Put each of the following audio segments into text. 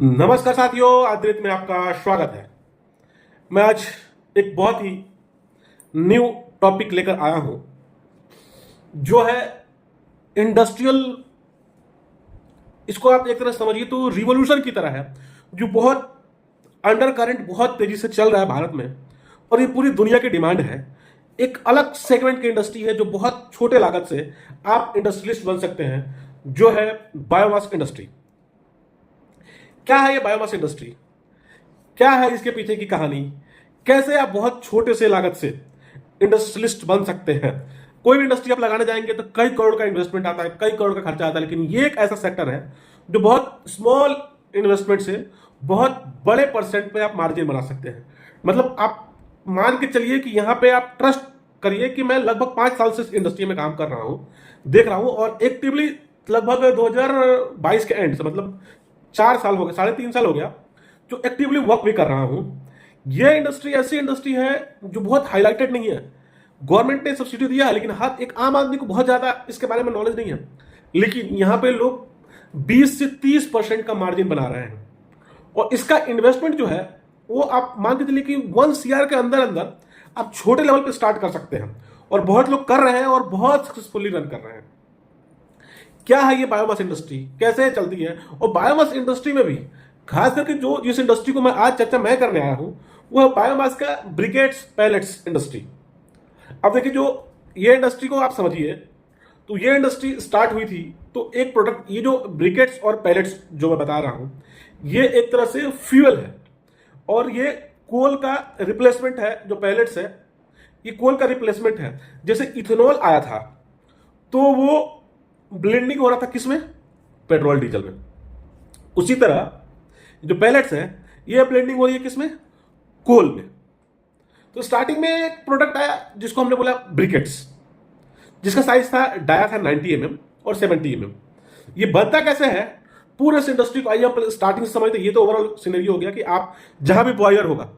नमस्कार साथियों, आदृत में आपका स्वागत है। मैं आज एक बहुत ही न्यू टॉपिक लेकर आया हूं जो है इंडस्ट्रियल। इसको आप एक तरह समझिए तो रिवॉल्यूशन की तरह है, जो बहुत अंडर करंट बहुत तेजी से चल रहा है भारत में, और ये पूरी दुनिया की डिमांड है। एक अलग सेगमेंट की इंडस्ट्री है जो बहुत छोटे लागत से आप इंडस्ट्रियलिस्ट बन सकते हैं, जो है बायोमास इंडस्ट्री। क्या है ये बायोमास इंडस्ट्री? क्या है इसके पीछे की कहानी? कैसे आप बहुत छोटे से लागत से इंडस्ट्रियलिस्ट बन सकते हैं? कोई भी इंडस्ट्री आप लगाने जाएंगे तो कई करोड़ का इन्वेस्टमेंट आता है, कई करोड़ का खर्चा आता है, लेकिन ये एक ऐसा सेक्टर है जो बहुत स्मॉल इन्वेस्टमेंट से बहुत बड़े परसेंट पे आप मार्जिन बना सकते हैं। मतलब आप मान के चलिए कि यहां पे आप ट्रस्ट करिए कि मैं लगभग 5 साल से इस इंडस्ट्री में काम कर रहा हूं, देख रहा हूं, और एक्टिवली लगभग 2022 के एंड से, मतलब 4 साल हो गए, 3.5 साल हो गया जो एक्टिवली वर्क भी कर रहा हूं। ये इंडस्ट्री ऐसी इंडस्ट्री है जो बहुत हाईलाइटेड नहीं है। गवर्नमेंट ने सब्सिडी दिया है, लेकिन हर एक आम आदमी को बहुत ज्यादा इसके बारे में नॉलेज नहीं है। लेकिन यहां पे लोग 20 से 30% का मार्जिन बना रहे हैं, और इसका इन्वेस्टमेंट जो है वो आप मान के चलिए कि 1 CR के अंदर अंदर आप छोटे लेवल पे स्टार्ट कर सकते हैं, और बहुत लोग कर रहे हैं और बहुत सक्सेसफुली रन कर रहे हैं। क्या है ये बायोमास इंडस्ट्री, कैसे चलती है? और बायोमास इंडस्ट्री में भी खास करके जो जिस इंडस्ट्री को मैं आज चर्चा मैं करने आया हूं, वह बायोमास का ब्रिकेट्स पैलेट्स इंडस्ट्री। अब देखिए, जो ये इंडस्ट्री को आप समझिए तो ये इंडस्ट्री स्टार्ट हुई थी तो एक प्रोडक्ट, ये जो ब्रिकेट्स और पैलेट्स जो मैं बता रहा हूं, ये एक तरह से फ्यूल है, और ये कोल का रिप्लेसमेंट है। जो पैलेट्स है ये कोल का रिप्लेसमेंट है। जैसे इथेनॉल आया था तो वो ब्लेंडिंग हो रहा था किसमें? पेट्रोल डीजल में। उसी तरह जो पैलेट्स है ये ब्लेंडिंग हो रही है किसमें? कोल में। तो स्टार्टिंग में एक प्रोडक्ट आया जिसको हमने बोला ब्रिकेट्स, जिसका साइज था डाया था 90 mm और 70 mm। ये बनता कैसे है? पूरे इस इंडस्ट्री को आइए आप स्टार्टिंग से समझते। ये तो ओवरऑल सिनेरियो हो गया कि आप जहां भी बॉयलर होगा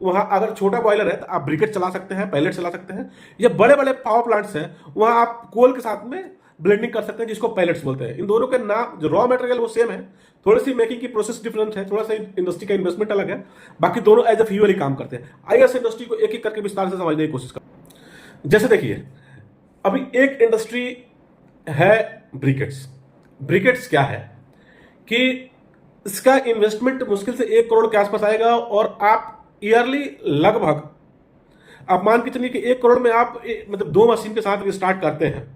वहां, अगर छोटा बॉयलर है तो आप ब्रिकेट चला सकते हैं, पैलेट चला सकते हैं, या बड़े बड़े पावर प्लांट्स हैं वहां आप कोल के साथ में ब्लेंडिंग कर सकते हैं, जिसको पैलेट्स बोलते हैं। इन दोनों के नाम, जो रॉ मटेरियल वो सेम है, थोड़ी सी मेकिंग की प्रोसेस डिफरेंट है, थोड़ा सा इंडस्ट्री का इन्वेस्टमेंट अलग है, बाकी दोनों एज ए फ्यूल ही काम करते हैं। आइए इस इंडस्ट्री को एक एक करके विस्तार से समझने की कोशिश करें। जैसे देखिए, अभी एक इंडस्ट्री है ब्रिकेट्स। ब्रिकेट्स क्या है कि इसका इन्वेस्टमेंट मुश्किल से 1 करोड़ के आसपास आएगा, और आप ईयरली लगभग आप मान के चलिए कि 1 करोड़ में आप मतलब 2 मशीन के साथ स्टार्ट करते हैं।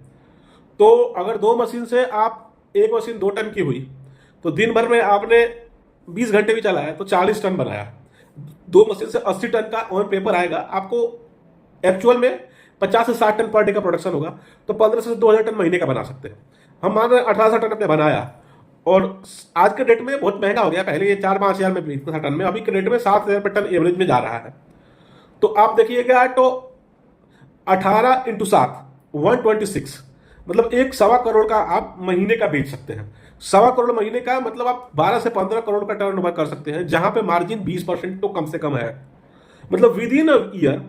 तो अगर 2 मशीन से आप, एक मशीन 2 टन की हुई तो दिन भर में आपने 20 घंटे भी चलाया तो 40 टन बनाया। 2 मशीन से 80 टन का ऑन पेपर आएगा, आपको एक्चुअल में 50 से 60 टन पर डे का प्रोडक्शन होगा, तो 15 से 2000 टन महीने का बना सकते हैं। हम मान रहे हैं 1800 टन अपने बनाया, और आज के डेट में बहुत महंगा हो गया। पहले ये 4-5 हजार में बेचता था टन में, अभी के डेट में 7,000 रुपये टन एवरेज में जा रहा है। तो आप देखिएगा तो 18 × 7 126, मतलब 1.25 करोड़ का आप महीने का बेच सकते हैं। 1.25 करोड़ महीने का मतलब आप 12 से 15 करोड़ का टर्नओवर कर सकते हैं, जहां पे मार्जिन 20% तो कम से कम है। मतलब विद इन अ ईयर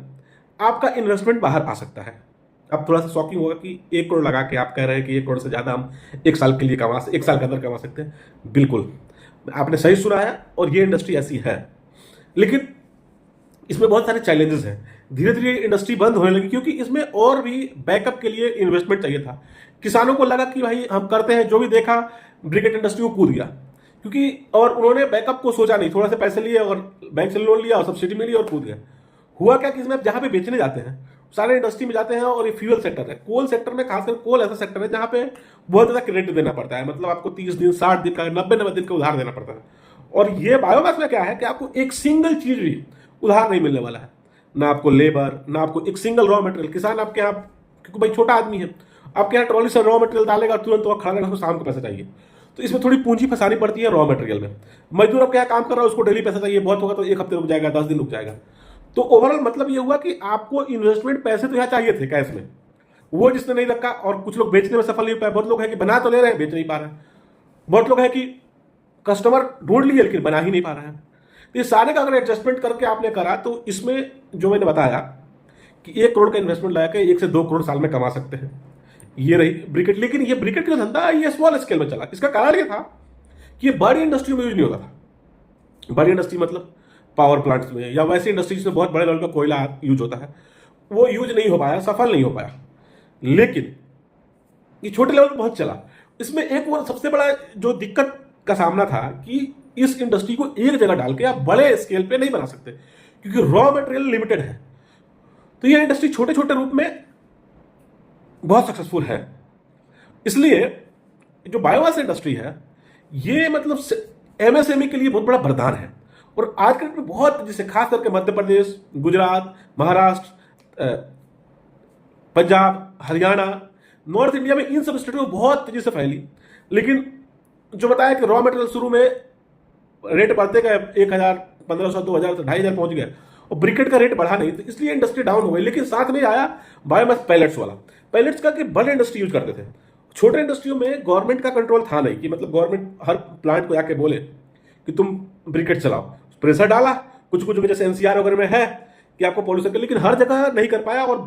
आपका इन्वेस्टमेंट बाहर आ सकता है। अब थोड़ा सा शॉकिंग होगा कि 1 करोड़ लगा के आप कह रहे हैं कि 1 करोड़ से ज्यादा हम 1 साल के लिए एक साल के अंदर कमा सकते हैं। बिल्कुल, आपने सही सुना है, और ये इंडस्ट्री ऐसी है। लेकिन इसमें बहुत सारे चैलेंजेस हैं। धीरे धीरे इंडस्ट्री बंद होने लगी क्योंकि इसमें और भी बैकअप के लिए इन्वेस्टमेंट चाहिए था। किसानों को लगा कि भाई हम करते हैं, जो भी देखा ब्रिकेट इंडस्ट्री को कूद गया, क्योंकि और उन्होंने बैकअप को सोचा नहीं, थोड़ा सा पैसे लिए और बैंक से लोन लिया और सब्सिडी मिली और कूद गया। हुआ क्या कि इसमें जहां पे बेचने जाते हैं सारे इंडस्ट्री में जाते हैं, और ये फ्यूल सेक्टर है। कोल सेक्टर में खासकर कोल ऐसा सेक्टर है जहां पे बहुत ज्यादा क्रेडिट देना पड़ता है। मतलब आपको 30 दिन, 60 दिन का, 90 दिन का उधार देना पड़ता है। और ये बायोमास में क्या है कि आपको एक सिंगल चीज भी उधार नहीं मिलने वाला है, ना आपको लेबर, ना आपको एक सिंगल रॉ मटेरियल। किसान आपके यहाँ, क्योंकि भाई छोटा आदमी है, आपके यहाँ ट्रॉली से रॉ मटेरियल डालेगा तुरंत, तो खड़ा रहेगा, उसको शाम को पैसा चाहिए, तो इसमें थोड़ी पूंजी फंसानी पड़ती है रॉ मटेरियल में। मजदूर आपके यहाँ काम कर रहा है, उसको डेली पैसा चाहिए, बहुत होगा तो 1 हफ्ते रुक जाएगा, 10 दिन रुक जाएगा। तो ओवरऑल मतलब ये हुआ कि आपको इन्वेस्टमेंट पैसे तो यहाँ चाहिए थे कैश में, वो जिसने नहीं रखा। और कुछ लोग बेचने में सफल नहीं पाए। बहुत लोग हैं कि बना तो ले रहे हैं, बेच नहीं पा रहे हैं। बहुत लोग हैं कि कस्टमर ढूंढ लिए लेकिन बना ही नहीं पा रहे हैं। तो ये सारे का अगर एडजस्टमेंट करके आपने करा तो इसमें जो मैंने बताया कि 1 करोड़ का इन्वेस्टमेंट लगा के 1 से 2 करोड़ साल में कमा सकते हैं, ये रही ब्रिकेट। लेकिन ये ब्रिकेट का धंधा ये स्मॉल स्केल में चला। इसका कारण ये था कि ये बड़ी इंडस्ट्री में यूज नहीं होता था। बड़ी इंडस्ट्री मतलब पावर प्लांट्स में या वैसी इंडस्ट्री जिसमें बहुत बड़े लेवल का कोयला यूज होता है, वो यूज नहीं हो पाया, सफल नहीं हो पाया। लेकिन ये छोटे लेवल पर बहुत चला। इसमें एक वो सबसे बड़ा जो दिक्कत का सामना था कि इस इंडस्ट्री को एक जगह डाल के आप बड़े स्केल पे नहीं बना सकते, क्योंकि रॉ मटेरियल लिमिटेड है। तो ये इंडस्ट्री छोटे छोटे रूप में बहुत सक्सेसफुल है। इसलिए जो बायोमास इंडस्ट्री है, ये मतलब एमएसएमई के लिए बहुत बड़ा वरदान है। और आज के डेट में बहुत, जैसे खास करके मध्य प्रदेश, गुजरात, महाराष्ट्र, पंजाब, हरियाणा, नॉर्थ इंडिया में इन सब स्टेटों में बहुत तेजी से फैली। लेकिन जो बताया कि रॉ मटेरियल शुरू में रेट बढ़ते गए, 1000, 1500, 2000 से 2500 पहुंच गए, और ब्रिकेट का रेट बढ़ा नहीं, तो इसलिए इंडस्ट्री डाउन हो गई। लेकिन साथ में आया बायोमास पैलेट्स वाला। पैलेट्स का कि बड़े इंडस्ट्री यूज करते थे, छोटे इंडस्ट्रियों में गवर्नमेंट का कंट्रोल था नहीं कि मतलब गवर्नमेंट हर प्लांट को आके बोले कि तुम ब्रिकेट चलाओ। प्रेशर डाला, कुछ कुछ जैसे एनसीआर वगैरह में है कि आपको पॉल्यूशन कर, लेकिन हर जगह नहीं कर पाया। और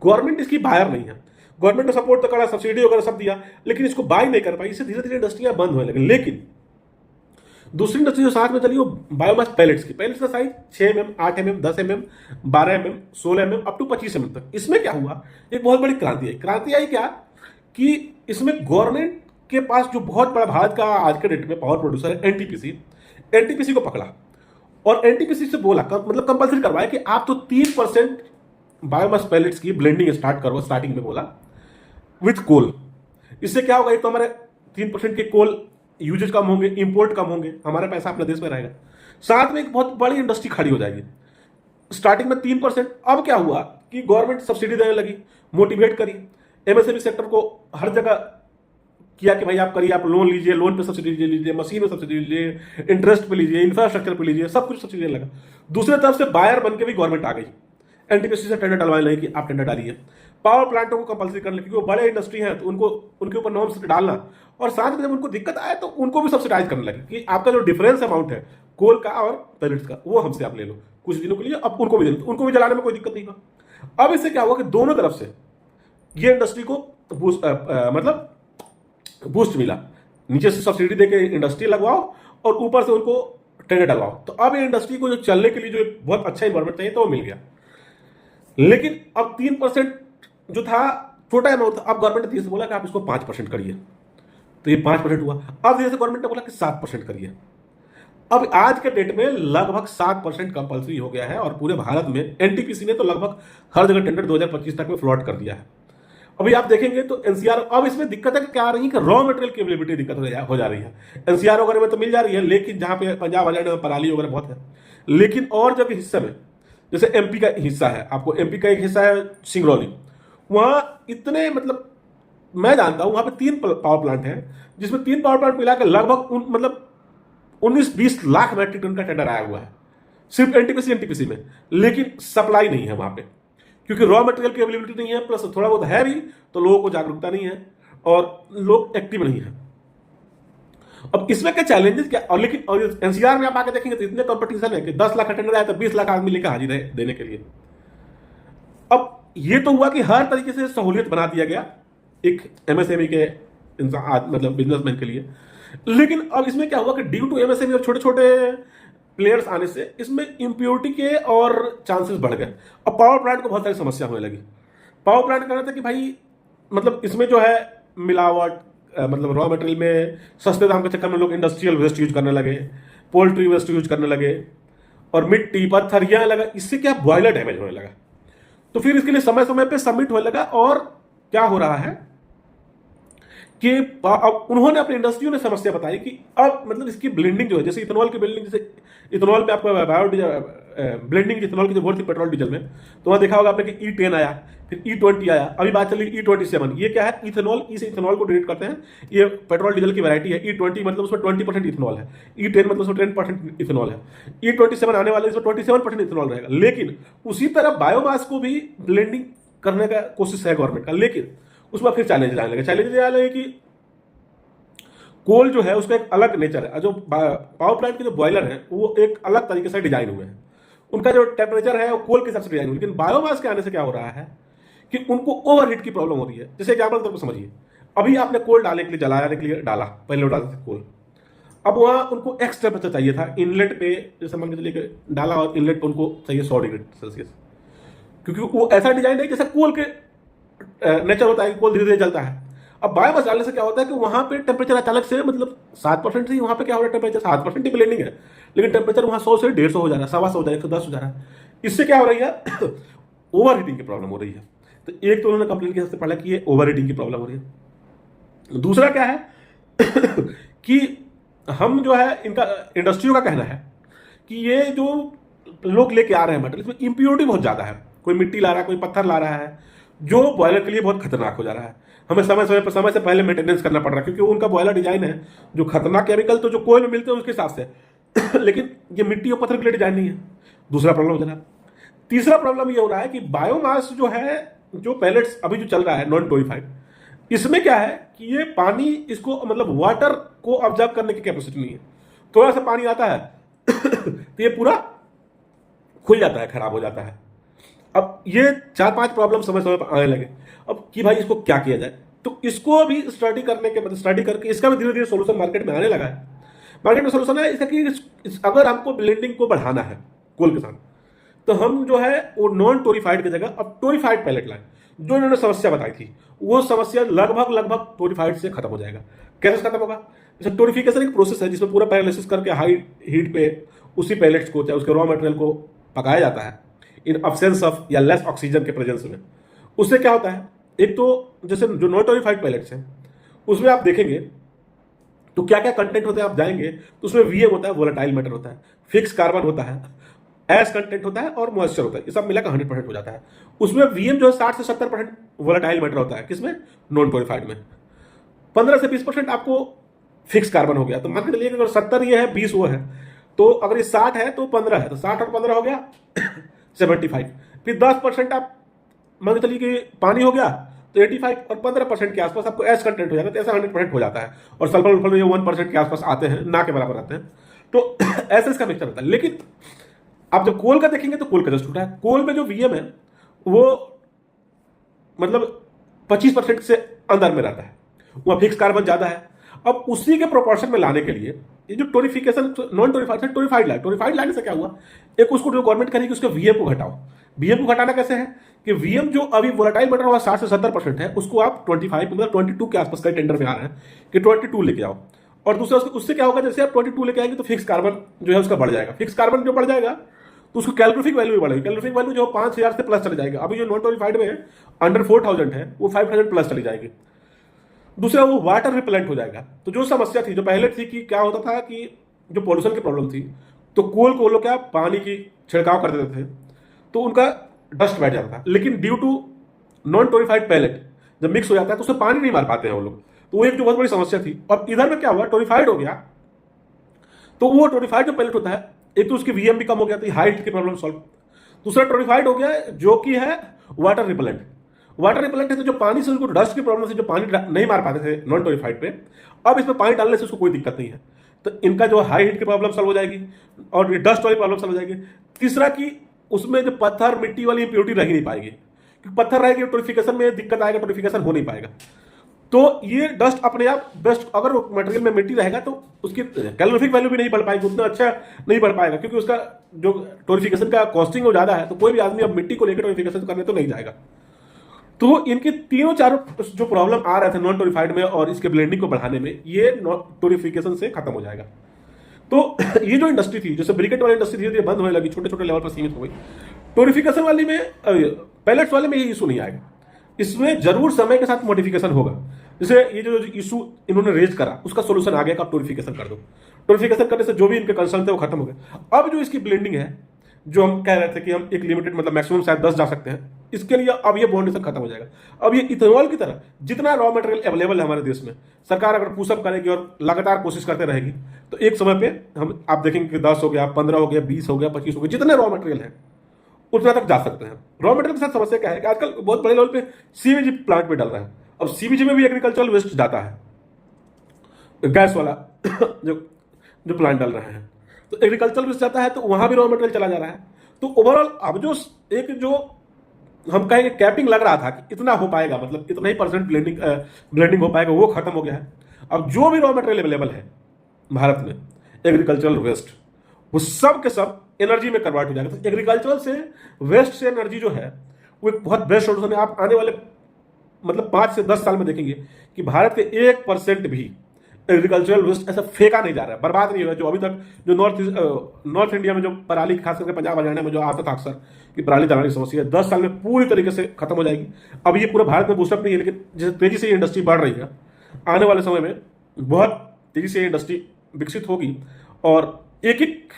गवर्नमेंट इसकी बायर नहीं है। गवर्नमेंट ने सपोर्ट तो करा, सब्सिडी वगैरह सब दिया, लेकिन इसको बाय नहीं कर पाई। इससे धीरे धीरे इंडस्ट्रियां बंद होने लगी। लेकिन दूसरी इंडस्ट्री जो साथ में चली वो बायोमास पैलेट्स की। पैलेट्स का size 6 mm, 8 mm, 10 mm, 12 mm, 16 mm, up to 25 mm तक। इसमें क्या हुआ, एक बहुत बड़ी क्रांति आई। क्रांति आई क्या कि इसमें गवर्नमेंट के पास जो बहुत बड़ा भारत का आज के डेट में पावर प्रोड्यूसर है एनटीपीसी, एनटीपीसी को पकड़ा और एनटीपीसी से बोला, मतलब कंपल्सरी करवाया कि आप तो 3% बायोमास पैलेट्स की ब्लेंडिंग स्टार्ट करो। स्टार्टिंग में बोला विथ कोल। इससे क्या होगा, एक तो हमारे 3% के कोल यूजेज कम होंगे, इंपोर्ट कम होंगे, हमारा पैसा अपने देश में रहेगा, साथ में एक बहुत बड़ी इंडस्ट्री खड़ी हो जाएगी। स्टार्टिंग में 3%। अब क्या हुआ कि गवर्नमेंट सब्सिडी देने लगी, मोटिवेट करी, एमएसएमई सेक्टर को हर जगह किया कि भाई आप करिए, आप लोन लीजिए, लोन पे सब्सिडी लीजिए, मशीन में सब्सिडी लीजिए, इंटरेस्ट पे लीजिए, इंफ्रास्ट्रक्चर पे लीजिए, सब कुछ सब्सिडी लगा। दूसरी तरफ से बायर बन के भी गवर्नमेंट आ गई, एनटीपीसी से टेंडर डलवाने लगी कि आप टेंडर डालिए। पावर प्लांटों को कंपल्सरी करने लगी, क्योंकि वो बड़े इंडस्ट्री हैं तो उनको उनके ऊपर नॉर्म्स डालना, और साथ में जब उनको दिक्कत आए तो उनको भी सब्सिडाइज करने लगी कि आपका जो डिफरेंस अमाउंट है कोल का और पैलेट्स का, वो हमसे आप ले लो कुछ दिनों के लिए, अब उनको भी दे लो, उनको भी जलाने में कोई दिक्कत नहीं हुआ। अब इससे क्या हुआ कि दोनों तरफ से ये इंडस्ट्री को मतलब बूस्ट मिला। नीचे से सब्सिडी देके इंडस्ट्री लगवाओ और ऊपर से उनको टेंडर डलवाओ। तो अब ये इंडस्ट्री को जो चलने के लिए जो एक बहुत अच्छा इन्वायरमेंट चाहिए तो वो मिल गया। लेकिन अब 3% जो था छोटा अमाउंट था, अब गवर्नमेंट ने धीरे से बोला कि आप इसको 5% करिए, तो ये 5% हुआ। अब धीरे से गवर्नमेंट ने बोला कि 7% करिए। अब आज के डेट में लगभग 7% कंपल्सरी हो गया है, और पूरे भारत में एनटीपीसी ने तो लगभग हर जगह टेंडर 2025 तक में फ्लॉट कर दिया है। अभी आप देखेंगे तो एनसीआर, अब इसमें दिक्कत है कि क्या आ रही है कि रॉ मटेरियल की अवेलेबिलिटी दिक्कत हो जा रही है। एनसीआर वगैरह में तो मिल जा रही है, लेकिन जहां पे पंजाब हरियाणा में पराली वगैरह बहुत है, लेकिन और जगह हिस्से में, जैसे एमपी का हिस्सा है, आपको एमपी का एक हिस्सा है सिंगरौली, वहां इतने मतलब मैं जानता हूं वहां पे 3 पावर प्लांट है, जिसमें 3 पावर प्लांट मिलाकर लगभग मतलब 19-20 लाख मैट्रिक टन का टेंडर आया हुआ है सिर्फ एनटीपीसी में। लेकिन सप्लाई नहीं है वहां पे, क्योंकि रॉ मटेरियल की अवेलेबिलिटी नहीं है, प्लस थोड़ा बहुत है भी तो लोगों को जागरूकता नहीं है और लोग एक्टिव नहीं है। अब इसमें क्या चैलेंजेस क्या, और लेकिन और एनसीआर में आप आके देखेंगे तो इतने कंपटीशन है कि 10 लाख का टेंडर आया तो 20 लाख आदमी लेकर हाजिर है देने के लिए। अब ये तो हुआ कि हर तरीके से सहूलियत बना दिया गया एक एमएसएमई के मतलब बिजनेसमैन के लिए। लेकिन अब इसमें क्या हुआ कि ड्यू टू एमएसएमई और छोटे छोटे प्लेयर्स आने से इसमें इम्प्योरिटी के और चांसेस बढ़ गए। अब पावर प्लांट को बहुत सारी समस्या होने लगी। पावर प्लांट कहना था कि भाई मतलब इसमें जो है मिलावट, मतलब रॉ मटेरियल में सस्ते दाम के चक्कर में लोग इंडस्ट्रियल वेस्ट यूज करने लगे, पोल्ट्री वेस्ट यूज करने लगे, और मिट्टी पत्थर यहाँ लगा, इससे क्या बॉयलर डैमेज होने लगा। तो फिर इसके लिए समय समय पे सबमिट होने लगा। और क्या हो रहा है कि अब उन्होंने अपनी इंडस्ट्रियों ने समस्या बताई कि अब मतलब इसकी ब्लेंडिंग जो है, जैसे इथेनॉल की ब्लेंडिंग, जैसे इथेनॉल में आपका बायोडीजल ब्लेंडिंग इथेनॉल की जो बहुत थी पेट्रोल डीजल में, तो वहां देखा होगा आपने कि E10 आया, फिर E20 आया, अभी बात चली E27। ये क्या है, इथेनॉल, ई से इथेनॉल को डिलीट करते हैं, ये पेट्रोल डीजल की वैरायटी है। E20 मतलब उसमें 20% इथेनॉल है, E10 मतलब उसमें 10% इथेनॉल है, E27 आने वाले इसमें 27% इथेनॉल रहेगा। लेकिन उसी तरह बायोमास को भी ब्लेंडिंग करने का कोशिश है गवर्नमेंट का, लेकिन उसमें फिर चैलेंज आने लगे। चैलेंज आने लगे कि कोल जो है उसका एक अलग नेचर है, जो पावर प्लांट के जो बॉयलर हैं वो एक अलग तरीके से डिजाइन हुए हैं, उनका जो टेम्परेचर है वो कोल के हिसाब से डिजाइन हुआ। लेकिन बायोमास के आने से क्या हो रहा है कि उनको ओवरहीट की प्रॉब्लम हो रही है। जैसे एग्जाम्पल तौर पर समझिए, अभी आपने कोल डालने के लिए, जलाने के लिए डाला, पहले डालते थे कोल, अब वहाँ उनको एक्स टेम्परेचर चाहिए था इनलेट पे, जैसे मान के चलिए कि डाला और इनलेट पे उनको चाहिए 100 डिग्री सेल्सियस, क्योंकि वो ऐसा डिजाइन है जैसे कोल के नेचर होता है कि कोल धीरे धीरे जलता है। अब बायोमास डालने से क्या होता है कि वहाँ पे टेम्परेचर अचानक से मतलब 7% ही, वहाँ पे क्या हो रहा है टेम्परेचर 7% ही ब्लेंडिंग है, लेकिन टेम्परेचर वहाँ 100 से 150 हो जा रहा है, 125 हो जा रहा है, 110 हो जा रहा है। इससे क्या हो रही है ओवर हीटिंग की प्रॉब्लम हो रही है। तो एक तो उन्होंने कंप्लेन किया सबसे पहले कि ये ओवर हीटिंग की प्रॉब्लम हो रही है। दूसरा क्या है कि हम जो है इनका इंडस्ट्रियों का कहना है कि ये जो लोग लेके आ रहे हैं मटेरियल, इसमें इम्प्योरिटी बहुत ज़्यादा है। कोई मिट्टी ला रहा है, कोई पत्थर ला रहा है, जो बॉयलर के लिए बहुत खतरनाक हो जा रहा है। हमें समय से पहले मेंटेनेंस करना पड़ रहा है, क्योंकि उनका बॉयलर डिजाइन है जो खतरनाक केमिकल तो जो कोयल में मिलते हैं उसके हिसाब से लेकिन ये मिट्टी और पत्थर के लिए डिजाइन नहीं है। दूसरा प्रॉब्लम हो जाना। तीसरा प्रॉब्लम ये हो रहा है कि बायोमास जो है, जो पैलेट्स अभी जो चल रहा है नॉन टोरिफाइड, इसमें क्या है कि ये पानी इसको मतलब वाटर को ऑब्जर्व करने की कैपेसिटी नहीं है। थोड़ा सा पानी आता है तो ये पूरा खुल जाता है, खराब हो जाता है। अब ये 4-5 प्रॉब्लम समय समय पर आने लगे। अब कि भाई इसको क्या किया जाए, तो इसको भी स्टडी करने के मतलब स्टडी करके इसका भी धीरे धीरे सोल्यूशन मार्केट में आने लगा है। मार्केट में सोल्यूशन है इसका कि अगर हमको ब्लेंडिंग को बढ़ाना है कोल के साथ, तो हम जो है वो नॉन टोरिफाइड की जगह अब टोरिफाइड पैलेट लाए। जो इन्होंने समस्या बताई थी वो समस्या लगभग टोरिफाइड से खत्म हो जाएगा। कैसे खत्म होगा? जैसे टोरिफिकेशन एक प्रोसेस है जिसमें पूरा पैरालिसिस करके हाई हीट पे उसी पैलेट्स को, चाहे उसके रॉ मटेरियल को पकाया जाता है इन अब्सेंस ऑफ या लेस ऑक्सीजन के प्रेजेंस में। उससे क्या होता है, एक तो जैसे जो नॉन टोरिफाइड पैलेट्स हैं उसमें आप देखेंगे तो क्या क्या कंटेंट होते हैं, आप जाएंगे तो उसमें वीएम होता है, वोलेटाइल मैटर होता है, फिक्स कार्बन होता है, एस कंटेंट होता है और मॉइस्चर होता है। ये सब मिलाकर 100% हो जाता है। उसमें वीएम जो है 60 से 70% वोलेटाइल मैटर होता है, किसमें? नॉन टोरिफाइड में। 15 से 20% आपको फिक्स कार्बन हो गया। तो मान के चलिए अगर 70 ये है, 20 वो है, तो अगर ये 60 है तो 15 है, तो 60 और 15 हो गया 75। फिर 10% आप मान के चलिए कि पानी हो गया तो 85 और 15% के आसपास आपको एस कंटेंट हो जाता है, तो ऐसा 100% हो जाता है। और सल्फर उल्फर ये 1% के आसपास आते हैं, ना के बराबर आते हैं। तो ऐसे इसका मिक्सचर होता है। लेकिन आप जब कोल का देखेंगे तो कोल का जस्ट उठा है। कोल में जो वीएम है वो मतलब 25% से अंदर में रहता है, वहां फिक्स कार्बन ज्यादा है। अब उसी के प्रोपोर्शन में लाने के लिए ये जो टोरिफिकेशन नॉन टोरिफाइड से टोरिफाइड लाने से क्या हुआ, एक उसको जो गवर्नमेंट करेगी उसके वीएम को घटाओ। वीएम को घटाना कैसे है कि वीएम जो अभी वोलेटाइल मैटर हुआ 60 से 70% है, उसको आप 25 मतलब 22 के आसपास का टेंडर में आ रहे हैं कि 22 लेके आओ। और दूसरा उससे क्या होगा, जैसे आप 22 लेके आएंगे तो फिक्स कार्बन जो है उसका बढ़ जाएगा। फिक्स कार्बन जो बढ़ जाएगा तो उसको कैलोरीफिक वैल्यू भी बढ़ेगी। कैलोरीफिक वैल्यू जो 5000 से प्लस चली जाएगी। अभी जो नॉन टोरिफाइड में अंडर 4000 है वो 5000 प्लस चली जाएगी। दूसरा वो वाटर रिपेलेंट हो जाएगा। तो जो समस्या थी जो पहले थी कि क्या होता था कि जो पॉल्यूशन की प्रॉब्लम थी, तो कोल को लोग क्या पानी की छिड़काव कर देते थे तो उनका डस्ट बैठ जाता था। लेकिन ड्यू टू नॉन टोरिफाइड पैलेट जब मिक्स हो जाता है तो उसमें पानी नहीं मार पाते हैं वो लोग, तो वो एक जो बहुत बड़ी समस्या थी। और इधर में क्या हुआ, टोरिफाइड हो गया तो वो टोरिफाइड जो पैलेट होता है, एक तो उसकी वीएम भी कम हो गया थी, हाइट की प्रॉब्लम सॉल्व। दूसरा टोरिफाइड हो गया जो कि है वाटर रिपेलेंट। वाटर रिपेलेंट है तो जो पानी से उनको डस्ट की प्रॉब्लम से जो पानी नहीं मार पाते थे नॉन टोरिफाइड पे, अब इसमें पानी डालने से उसको कोई दिक्कत नहीं है। तो इनका जो हाई हीट की प्रॉब्लम सॉल्व हो जाएगी और डस्ट वाली प्रॉब्लम सॉल्व हो जाएगी। तीसरा कि उसमें जो पत्थर मिट्टी वाली इंप्योरिटी रह ही नहीं पाएगी, क्योंकि पत्थर रहेगी टोरिफिकेशन में दिक्कत आएगा, टोरिफिकेशन हो नहीं पाएगा। तो ये डस्ट अपने आप बेस्ट, अगर मटेरियल में मिट्टी रहेगा तो उसकी कैलोरीफिक वैल्यू भी नहीं बढ़ पाएगी, उतना अच्छा नहीं बढ़ पाएगा, क्योंकि उसका जो टोरिफिकेशन का कॉस्टिंग वो ज्यादा है। तो कोई भी आदमी अब मिट्टी को लेकर टोरिफिकेशन करने तो नहीं जाएगा। तो इनके तीनों चारों जो प्रॉब्लम आ रहे थे नॉन टोरिफाइड में और इसके ब्लेंडिंग को बढ़ाने में, ये टोरिफिकेशन से खत्म हो जाएगा। तो ये जो इंडस्ट्री थी, जैसे ब्रिकेट वाली इंडस्ट्री धीरे धीरे बंद होने लगी, छोटे छोटे लेवल पर सीमित हो गई। टोरिफिकेशन वाली में पैलेट्स वाले में ये इशू नहीं आएगा। इसमें जरूर समय के साथ मॉडिफिकेशन होगा। जैसे ये जो इशू इन्होंने रेज करा उसका सोल्यूशन आ गया कि आप टोरिफिकेशन कर दो। टोरिफिकेशन करने से जो भी इनके कंसर्न थे वो खत्म हो गए। अब जो इसकी ब्लेंडिंग है, जो हम कह रहे थे कि हम एक लिमिटेड मतलब मैक्सिमम शायद 10 जा सकते हैं, इसके लिए अब ये बाउंडेशन खत्म हो जाएगा। अब ये इथेनॉल की तरह जितना रॉ मटेरियल अवेलेबल है हमारे देश में, सरकार अगर पुशअप करेगी और लगातार कोशिश करते रहेगी तो एक समय पे हम आप देखेंगे कि 10 हो गया, 15 हो गया, 20 हो गया, 25 हो गया, जितने रॉ मटेरियल है उतना तक जा सकते हैं। रॉ मटेरियल के साथ समस्या क्या है कि आजकल बहुत बड़े लेवल पे सीवीजी प्लांट में डल रहा है। अब सीवीजी में भी एग्रीकल्चरल वेस्ट जाता है, गैस वाला जो प्लांट डल रहे हैं, तो एग्रीकल्चरल वेस्ट जाता है, तो वहां भी रॉ मटेरियल चला जा रहा है। तो ओवरऑल अब जो एक जो हम कहेंगे कैपिंग लग रहा था कि इतना हो पाएगा, मतलब इतना ही परसेंट ब्लेंडिंग हो पाएगा, वो खत्म हो गया है। अब जो भी रॉ मटेरियल अवेलेबल है भारत में, एग्रीकल्चरल वेस्ट, वो सब के सब एनर्जी में कन्वर्ट हो जाएगा। तो एग्रीकल्चरल से वेस्ट से एनर्जी जो है वो एक बहुत बेस्ट सोल्यूशन है। आप आने वाले मतलब 5 से 10 साल में देखेंगे कि भारत के 1% भी एग्रीकल्चरल वेस्ट ऐसा फेंका नहीं जा रहा है, बर्बाद नहीं हुआ। जो अभी तक जो नॉर्थ इंडिया में जो पराली, खास करके पंजाब हरियाणा में जो आता था अक्सर कि पराली जलाने की समस्या है, 10 साल में पूरी तरीके से खत्म हो जाएगी। अब ये पूरे भारत में बूस्टअप नहीं है, लेकिन जैसे तेजी से ये इंडस्ट्री बढ़ रही है, आने वाले समय में बहुत तेजी से ये इंडस्ट्री विकसित होगी और एक एक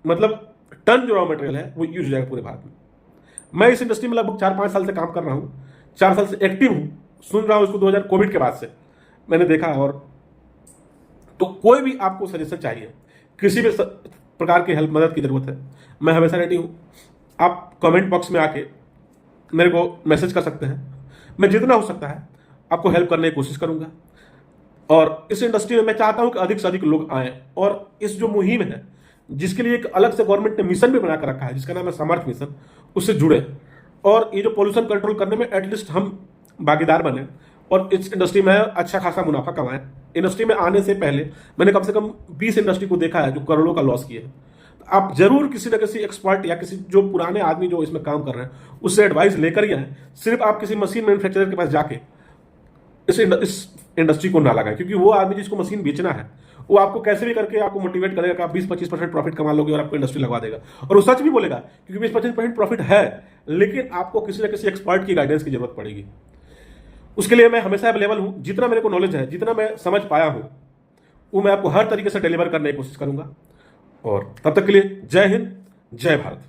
मतलब टन जो रॉ मटेरियल है वो यूज हो जाएगा पूरे भारत में। मैं इस इंडस्ट्री में लगभग 4-5 साल से काम कर रहा हूँ, 4 साल से एक्टिव हूँ, सुन रहा हूँ इसको 2000 कोविड के बाद से मैंने देखा। और तो कोई भी आपको सजेशन चाहिए, किसी भी प्रकार की हेल्प मदद की जरूरत है, मैं हमेशा रेडी हूँ। आप कमेंट बॉक्स में आके मेरे को मैसेज कर सकते हैं, मैं जितना हो सकता है आपको हेल्प करने की कोशिश करूंगा। और इस इंडस्ट्री में मैं चाहता हूं कि अधिक से अधिक लोग आएं और इस जो मुहिम है, जिसके लिए एक अलग से गवर्नमेंट ने मिशन भी बनाकर रखा है जिसका नाम है समर्थ मिशन, उससे जुड़े और ये जो पोल्यूशन कंट्रोल करने में एटलीस्ट हम भागीदार बने और इस इंडस्ट्री में अच्छा खासा मुनाफा कमाएं। इंडस्ट्री में आने से पहले मैंने कम से कम 20 इंडस्ट्री को देखा है जो करोड़ों का लॉस किए हैं। आप जरूर किसी न किसी एक्सपर्ट या किसी जो पुराने आदमी जो इसमें काम कर रहे हैं उससे एडवाइस लेकर ही आए। सिर्फ आप किसी मशीन मैन्युफैक्चरर के पास जाके इस इंडस्ट्री को ना लगाएं, क्योंकि वो आदमी जिसको मशीन बेचना है वो आपको कैसे भी करके आपको मोटिवेट करेगा कि आप 20-25% प्रॉफिट कमा लोगे और आपको इंडस्ट्री लगवा देगा। और वो सच भी बोलेगा, क्योंकि 20-25% प्रॉफिट है, लेकिन आपको किसी न किसी एक्सपर्ट की गाइडेंस की जरूरत पड़ेगी। उसके लिए मैं हमेशा अवेलेबल हूं। जितना मेरे को नॉलेज है, जितना मैं समझ पाया हूं, वो मैं आपको हर तरीके से डिलीवर करने की कोशिश करूंगा। और तब तक के लिए जय हिंद, जय भारत।